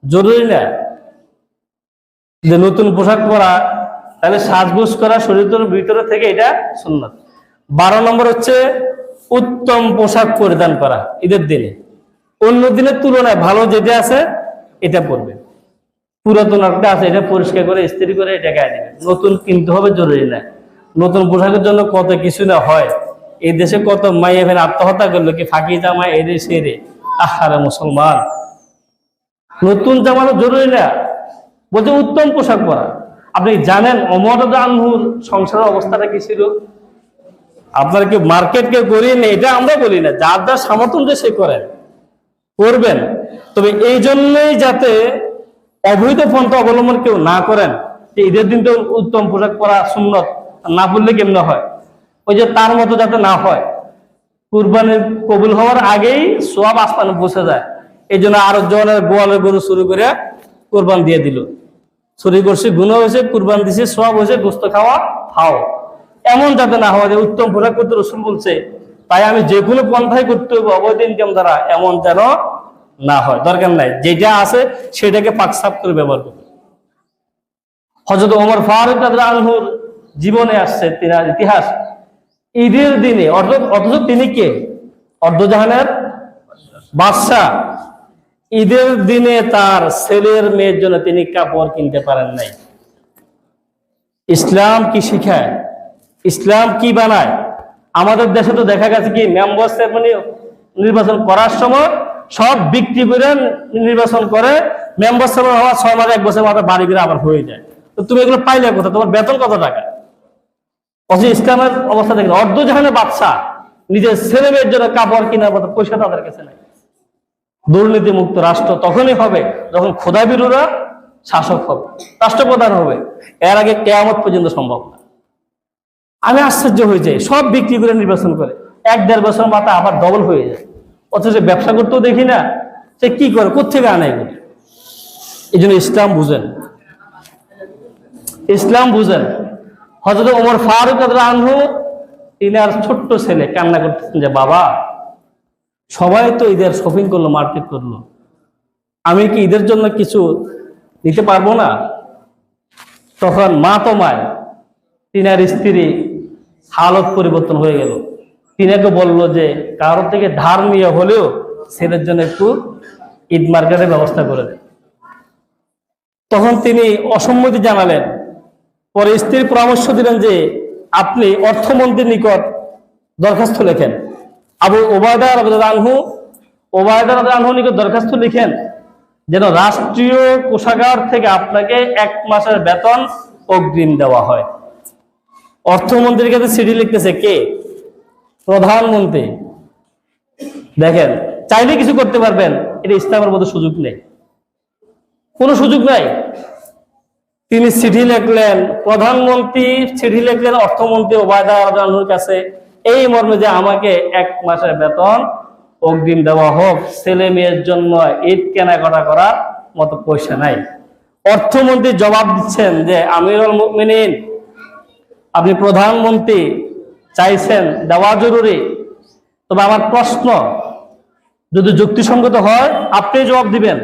জরুরি না। যে নতুন পোশাক পরা, তাহলে সাজগোজ করা শরীরের ভিতরে থেকে, এটা সুন্নাত। 12 নম্বর হচ্ছে উত্তম পোশাক পরিধান করা ঈদের দিনে। অন্য দিনের তুলনায় ভালো যেটা আছে এটা পরবে। পুরাতন একটা আছে, এটা পরিষ্কার করে ইস্ত্রি করে এটা গায়ে দেবে। নতুন কিনতে হবে জরুরি না। নতুন পোশাকের জন্য কত কিছু না হয়। এই দেশে কত মাই এখানে আত্মহত্যা করলো, কি ফাঁকি জামা এরে সেরে। আহারে মুসলমান, নতুন জামানো জরুরি না, বলছে উত্তম পোশাক পরা। আপনি জানেন ওমর রাদিয়াল্লাহু আনহুর সংসারের অবস্থাটা কি ছিল? আপনার কি মার্কেট কেউ করিয়ে নেই, এটা আমরা বলি না, যার যার সামর্থ্য যে সে করেন, করবেন। তবে এই জন্যই যাতে অবৈধ পন্থা অবলম্বন কেউ না করেন, যে ঈদের দিন তো উত্তম পোশাক পরা সুন্নত, না পড়লে কেমন হয়, ওই যে তার মতো যাতে না হয়। কুরবানির কবুল হওয়ার আগেই সওয়াব আসমানে পৌঁছে যায়। এই জন্য আরো জনের গোয়ালের গরু শুরু করে কোরবান দিয়ে দিল, চুরি করছে গুনাহ হয়েছে, কুরবান দিছে সওয়াব হয়েছে, গোশত খাওয়া খাও। এমন যাতে না হয় যে উত্তম পোশাক করতে রাসূল বলছে তাই আমি যে কোনো পন্থায় করতে হবে অবৈধ ইনকাম দ্বারা, এমন যেন না হয়। দরকার নাই, যেটা আছে সেটাকে পাকসাপ করে ব্যবহার করবে। হযরত ওমর ফারুক রাদিয়াল্লাহু আনহুর জীবনে আসছে তিনার ইতিহাস, ঈদের দিনে, অথচ তিনি কে? অর্ধজাহানের বাদশাহ। ঈদের দিনে তার ছেলের মেয়ের জন্য তিনি কাপড় কিনতে পারেন নাই। ইসলাম কি শিখায়, ইসলাম কি বানায়? আমাদের দেশে তো দেখা গেছে কি মেম্বার সেরেমনি নির্বাচন করার সময় সব বিক্রি করে নির্বাচন করে, মেম্বার সেরেমনি হওয়া 6 মাস 1 বছর মাথা বাড়ি করে আবার হয়ে যায়। তো তুমি এগুলো পাইলে কোথা? তোমার বেতন কত টাকা? অথচ ইসলামের অবস্থা দেখেন, অর্ধজাহানের বাদশাহ নিজের ছেলে মেয়ের জন্য কাপড় কেনার মতো পয়সা তাদের কাছে নাই। দুর্নীতি মুক্ত রাষ্ট্র তখনই হবে যখন খোদাবিরুরা শাসক হবে, রাষ্ট্রপ্রধান হবে। এর আগে কিয়ামত পর্যন্ত সম্ভব না। আমি আশ্চর্য হয়ে যাই, সব বিক্রি করে নির্বাচন করে 1-1.5 বছর মাথা আবার ডবল হয়ে যায়। অথচ ব্যবসা করতেও দেখি না, সে কি করে, কোথেকে আনে এগুলো? এই জন্য ইসলাম বুঝেন, ইসলাম বুঝেন। হযরত ওমর ফারুক রাদিয়াল্লাহু আনহু, তিনি আর ছোট্ট ছেলে কান্না করতেছেন যে বাবা, সবাই তো ঈদের শপিং করলো, মার্কেট করলো, আমি কি ঈদের জন্য কিছু নিতে পারবো না? তখন মা তো মায়, তিনার স্ত্রী হালত পরিবর্তন হয়ে গেল। তিনাকে বললো যে কারোর থেকে ধার নিয়ে হলেও ছেলের জন্য একটু ঈদ মার্কেটের ব্যবস্থা করে দেন। তখন তিনি অসম্মতি জানালেন। পরে স্ত্রীর পরামর্শ দিলেন যে আপনি অর্থমন্ত্রীর নিকট দরখাস্ত লেখেন, আবু ওবায়দা রাদিয়াল্লাহু আনহু নিকট দরখাস্ত লিখেন যেন রাষ্ট্রীয় কোষাগার থেকে আপনাকে 1 মাসের বেতন অগ্রিম দেওয়া হয়। অর্থমন্ত্রীর কাছে চিঠি লিখতেছে কে? প্রধানমন্ত্রী। দেখেন, চাইলে কিছু করতে পারবেন, এটা ইসলামের মধ্যে সুযোগ নেই, কোনো সুযোগ নাই। তিনি চিঠি লিখলেন, প্রধানমন্ত্রী চিঠি লিখলেন অর্থমন্ত্রী ওবায়দা রাদিয়াল্লাহু আনহুর কাছে, এই মর্মে যে আমাকে 1 মাসের বেতন অগ্রিম দেওয়া হোক, ছেলে মেয়ের জন্য ঈদ কেনাকাটা করার মতো পয়সা নাই। অর্থমন্ত্রী জবাব দিচ্ছেন যে আমিরুল মুমিনিন, আপনি প্রধানমন্ত্রী, চাইছেন, দেওয়া জরুরি। তবে আমার প্রশ্ন যদি যুক্তিসঙ্গত হয় আপনি জবাব দিবেন।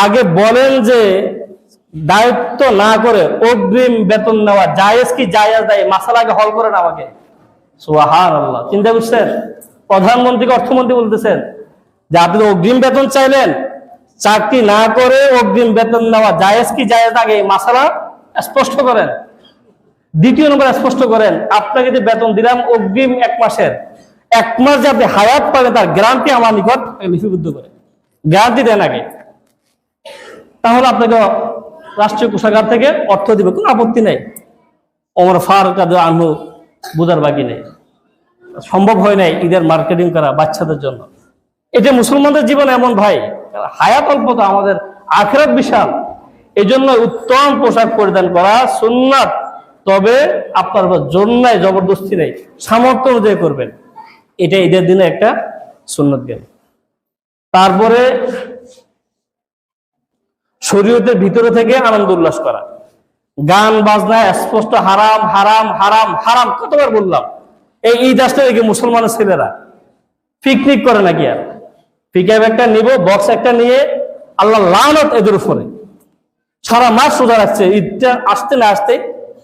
আগে বলেন যে দায়িত্ব না করে অগ্রিম বেতন নেওয়া জায়েজ কি জায়েজ নাই, মাসালা আগে হল করেন আমাকে। সুবহানাল্লাহ, চিন্তা করছেন? প্রধানমন্ত্রীকে অর্থমন্ত্রী বলতেছেন যে আপনি অগ্রিম বেতন চাইলেন, চাকরি না করে অগ্রিম বেতন নেওয়া জায়েজ কি জায়েজ, আগে মাসালা স্পষ্ট করেন। দ্বিতীয় নম্বর স্পষ্ট করেন, আপনাকে যে বেতন দিলাম অগ্রিম 1 মাসের, 1 মাস যে আপনি হায়াত পাবেন তার গ্যারান্টি আমার নিকট লিপিবদ্ধ করে গ্যারান্টি দেন আগে। তাহলে আপনাকে রাষ্ট্রীয় কোষাগার থেকে অর্থ দিবে, কোনো আপত্তি নেই। ওমর ফারুক রাদিয়াল্লাহু আনহু বুঝার বাকি নেই, সম্ভব হয় নাই ঈদের মার্কেটিং করা বাচ্চাদের জন্য। এটা মুসলমানদের জীবন এমন ভাই, হায়াত অল্প তো, আমাদের আখিরাত বিশাল। এই জন্য উত্তম পোশাক পরিধান করা সুন্নাত, তবে আপনার জোর নাই, জবরদস্তি নেই, সামর্থ্য অনুযায়ী করবেন। এটা ঈদের দিনে একটা সুন্নত গেল। তারপরে শরীয়তের ভিতরে থেকে আনন্দ উল্লাস করা, গান বাজনা স্পষ্ট হারাম হারাম হারাম হারাম, কতবার বললাম। এই ঈদ আসলে কি মুসলমানের ছেলেরা পিকনিক করে নাকি? আর পিকআপ একটা নিব, বক্স একটা নিয়ে, আল্লাহ লানত এদের উপরে, সারা মাস সোজা রাখছে, ঈদটা আসতে না আসতে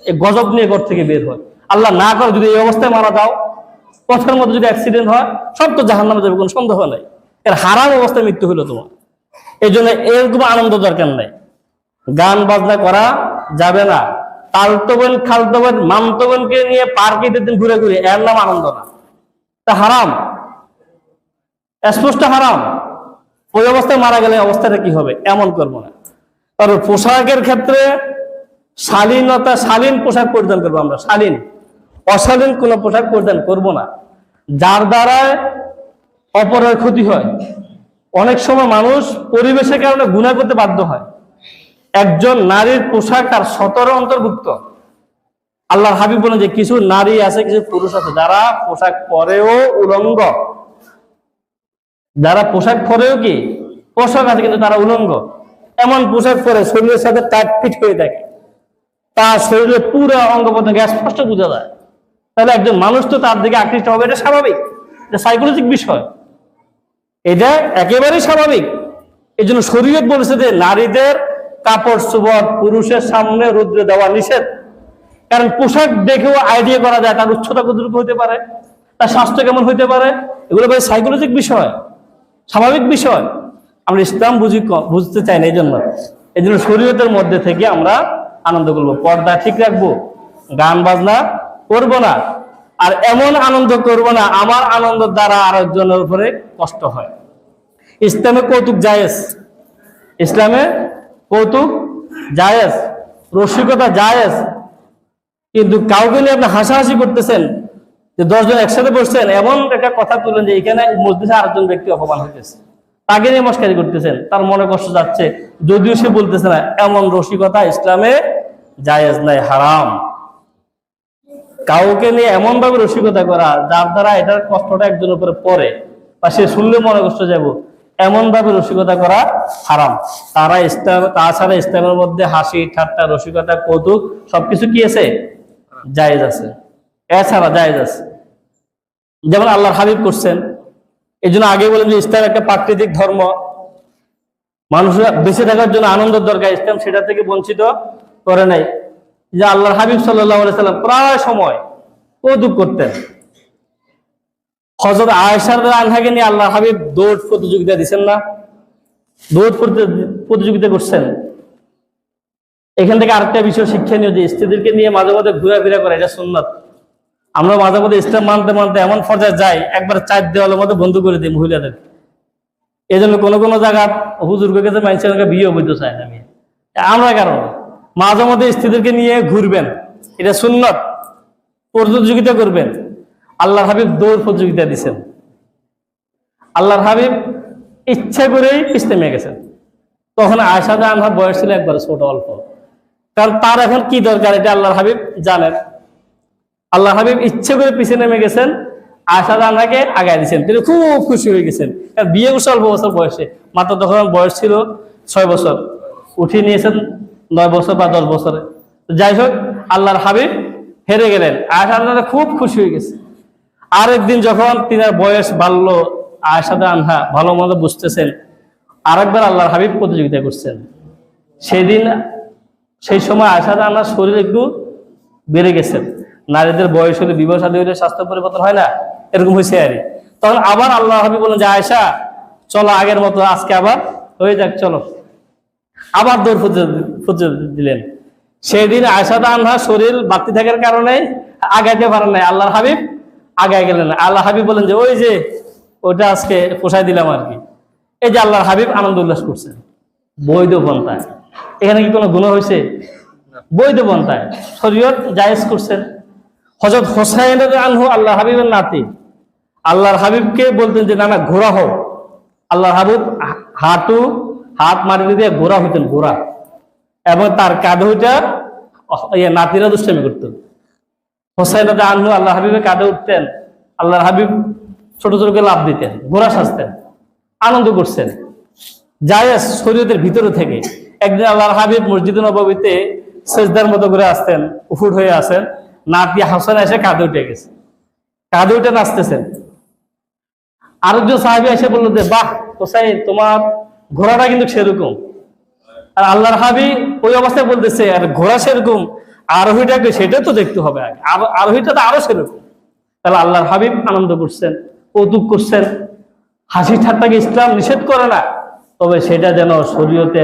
এই গজব নিয়ে ঘর থেকে বের হয়। আল্লাহ না করে যদি এই অবস্থায় মারা দাও, পথের মধ্যে যদি অ্যাক্সিডেন্ট হয়, সব তো জাহান্নামে যাবে, কোনো সন্দেহ নাই। এর হারাম অবস্থায় মৃত্যু হলো তোমার। এই জন্য এরকম আনন্দ দরকার নাই, গান বাজনা করা যাবে না। তালতবেন খালতবেন মামতবেনকে নিয়ে পার্কে দিন ঘুরে ঘুরে, এর নাম আনন্দ না, তা হারাম, স্পষ্ট হারাম। ওই অবস্থায় মারা গেলে অবস্থাটা কি হবে, এমন করবো না। কারণ পোশাকের ক্ষেত্রে শালীনতা, শালীন পোশাক পরিধান করবো আমরা, শালীন, অশালীন কোনো পোশাক পরিধান করব না, যার দ্বারা অপরের ক্ষতি হয়। অনেক সময় মানুষ পরিবেশের কারণে গুনাহ করতে বাধ্য হয়। একজন নারীর পোশাক তার 17 অন্তর্ভুক্ত। আল্লাহর হাবিব বলেন যে কিছু নারী আছে, কিছু পুরুষ আছে যারা পোশাক পরেও উলঙ্গ, যারা পোশাক পরেও কি পোশাক আছে কিন্তু তারা উলঙ্গ। এমন পোশাক পরে শরীরের সাথে টাইট ফিট হয়ে থাকে, তার শরীরে পুরো অঙ্গ প্রত্যঙ্গ স্পষ্ট বোঝা যায়। তাহলে একজন মানুষ তো তার দিকে আকৃষ্ট হবে, এটা স্বাভাবিক, এটা সাইকোলজিক বিষয়, এটা একেবারেই স্বাভাবিক। এই জন্য শরীয়ত বলেছে যে নারীদের কাপড় চোপড় পুরুষের সামনে রৌদ্রে দেওয়া নিষেধ। কারণ পোশাক দেখেও আইডিয়া করা যায় তার উচ্চতা কতটুকু হতে পারে, তার স্বাস্থ্য কেমন হতে পারে, এগুলো ভাই সাইকোলজিক বিষয়, স্বাভাবিক বিষয়। আমরা ইসলাম বুঝতে চাই না। এই জন্য শরীয়তের মধ্যে থেকে আমরা আনন্দ করবো, পর্দা ঠিক রাখবো, গান বাজনা করবো না, আর এমন আনন্দ করবো না আমার আনন্দের দ্বারা আরেকজনের উপরে কষ্ট হয়। ইসলামে কৌতুক জায়েজ, ইসলামে কৌতুক জায়েজ, রসিকতা জায়েজ। কিন্তু কাউকে নিয়ে আপনি হাসাহাসি করতেছেন, যে 10 জন একসাথে বসছেন, এমন একটা কথা তুলেন যে এখানে মসজিদে আরেকজন ব্যক্তি অপমান হইতেছে, তাকে নিয়ে মস্কারি করতেছেন, তার মনে কষ্ট যাচ্ছে, যদিও সে বলতেছে না। এমন রসিকতা ইসলামে জায়েজ নাই, হারাম। কাউকে নিয়ে এমন ভাবে রসিকতা করা যার দ্বারা এটার কষ্টটা একজনের উপরে পড়ে বা সে শুনলে মনে কষ্ট যাব, এমন ভাবে রসিকতা করা হারাম। তাছাড়া ইসলামের মধ্যে হাসি ঠাট্টা রসিকতা কৌতুক সবকিছু কি আছে, জায়েজ আছে, এছাড়া জায়েজ আছে। যেমন আল্লাহর হাবিব করছেন। এই জন্য আগে বলেন যে ইসলাম একটা প্রাকৃতিক ধর্ম, মানুষের বেঁচে থাকার জন্য আনন্দের দরকার, ইসলাম সেটা থেকে বঞ্চিত করে নাই। যে আল্লাহর হাবিব সাল্লাল্লাহু আলাইহি সাল্লাম প্রায় সময় কৌতুক করতেন। হযরত আয়েশা রাদিয়াল্লাহু আনহাকে নিয়ে আল্লাহর হাবিব দৌড় প্রতিযোগিতা দিচ্ছেন না, দৌড় প্রতিযোগিতা করছেন। এখান থেকে আরেকটা বিষয় শিক্ষণীয়, যে স্ত্রীদেরকে নিয়ে মাঝে মাঝে ঘোরাফেরা করে, এটা সুন্নাত। আমরা মাঝে মাঝে ইসলাম মানতে মানতে এমন পর্যায়ে যাই, একবার 4 দেওয়ালের মধ্যে বন্ধ করে দিই মহিলাদের। এই জন্য কোনো কোনো জায়গা হুজুরকে কাছে মানুষের বিয়ে বইতে চায় না। আমরা কারণ মাঝে মধ্যে স্ত্রীদেরকে নিয়ে ঘুরবেন, এটা সুন্নত, প্রতিযোগিতা করবেন। আল্লাহর হাবিব দৌড় প্রতিযোগিতা দিচ্ছেন। আল্লাহর হাবিব ইচ্ছা করেই ইসলামে গেছেন। তখন আয়েশা আনহার বয়স ছিল একবার ছোট, অল্প, কারণ তার এখন কি দরকার এটা আল্লাহর হাবিব জানেন। আল্লাহ হাবিব ইচ্ছে করে পিছিয়ে নেমে গেছেন, আয়েশা আনহাকে আগায় দিচ্ছেন। তিনি খুব খুশি হয়ে গেছেন, কারণ বিয়ে করছে অল্প বছর বয়সে, মাত্র তখন বয়স ছিল 6 বছর, উঠিয়ে নিয়েছেন 9 বছর বা 10 বছরে। যাই হোক, আল্লাহর হাবিব হেরে গেলেন। আয়েশা আনহা খুব খুশি হয়ে গেছে। আরেকদিন যখন তিনার বয়স বাড়লো, আয়েশা আনহা ভালো মন্দ বুঝতেছেন, আরেকবার আল্লাহর হাবিব প্রতিযোগিতা করছেন। সেই সময় আয়েশা আনহার শরীর একটু বেড়ে গেছে। নারীদের বয়স হলে, বিবাহ শাদী হলে স্বাস্থ্য পরিবর্তন হয় না, এরকম হয়েছে আর। তখন আবার আল্লাহ হাবিব বলেন যে আয়েশা চলো আগের মতো আজকে আবার হয়ে যাক, চলো। আবার দৌড় ফুটে দিলেন। সেদিন আয়েশা আনহা শরীর বাড়তি থাকার কারণে আগাইতে পারেন নাই, আল্লাহর হাবিব আগায় গেলেন। আল্লাহ হাবিব বলেন যে ওই যে ওটা আজকে পোষায় দিলাম আর কি। এই যে আল্লাহর হাবিব আনন্দ উল্লাস করছেন বৈধ পন্থায়। এখানে কি কোনো গুনাহ হয়েছে? বৈধ পন্থায় শরীয়ত জায়েজ করছেন। হযরত হোসাইন রাদিয়াল্লাহু আল্লাহ হাবিবের নাতি, আল্লাহর হাবিবকে বলতেন যে না না ঘোড়া হোক। আল্লাহর হাবিব হাত মারি দিয়ে ঘোড়া হইতেন, ঘোড়া। এবং তার কাঁধে ওইটা নাতিরা দুষ্টামি করতেন। হোসাইন রাদিয়াল্লাহু আল্লাহ হাবিবের কাঁধে উঠতেন, আল্লাহর হাবিব ছোট ছোট করে লাফ দিতেন, ঘোড়া সাজতেন, আনন্দ করছেন জায়েজ শরীয়তের ভিতরে থেকে। একদিন আল্লাহর হাবিব মসজিদে নববীতে সেজদার মতো করে আসতেন, উফুট হয়ে আসেন, নাতি হাসান এসে কাঁধে উঠে গেছে, কাঁধে উঠে নাচতেছেন। আরেকজন সাহাবী এসে বললো যে বাহ হোসাইন, তোমার ঘোড়াটা কিন্তু সেরকম। আর আল্লাহর হাবিব ওই অবস্থায় বলতেছে আর ঘোড়া সেরকম, আরোহীটাকে সেটা তো দেখতে হবে আগে, আরোহীটা তো আরো সেরকম। তাহলে আল্লাহর হাবিব আনন্দ করছেন, কৌতুক করছেন। হাসি ঠাট্টাকে ইসলাম নিষেধ করে না, তবে সেটা যেন শরীয়তে